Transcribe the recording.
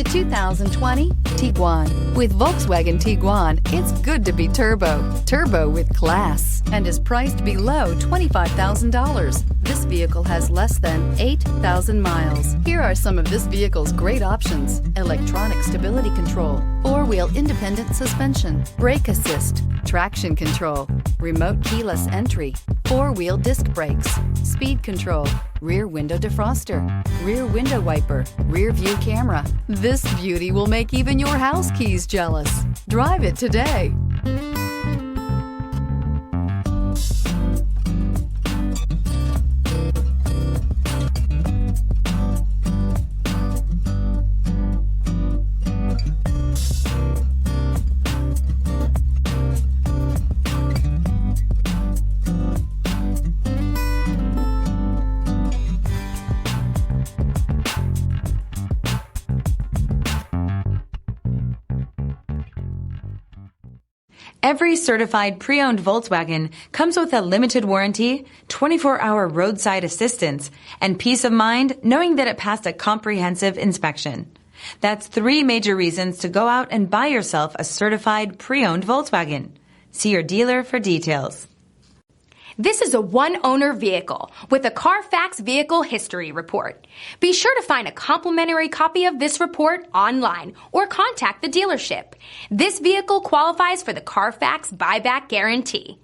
The 2020 Tiguan. With Volkswagen Tiguan, it's good to be turbo with class, and is priced below $25,000. This vehicle has less than 8,000 miles. Here are some of this vehicle's great options: electronic stability control, four-wheel independent suspension, brake assist, traction control, remote keyless entry, four-wheel disc brakes, speed control, rear window defroster, rear window wiper, rear view camera. This beauty will make even your house keys jealous. Drive it today. Every certified pre-owned Volkswagen comes with a limited warranty, 24-hour roadside assistance, and peace of mind knowing that it passed a comprehensive inspection. That's 3 major reasons to go out and buy yourself a certified pre-owned Volkswagen. See your dealer for details. This is a one-owner vehicle with a CARFAX Vehicle History Report. Be sure to find a complimentary copy of this report online or contact the dealership. This vehicle qualifies for the CARFAX Buyback Guarantee.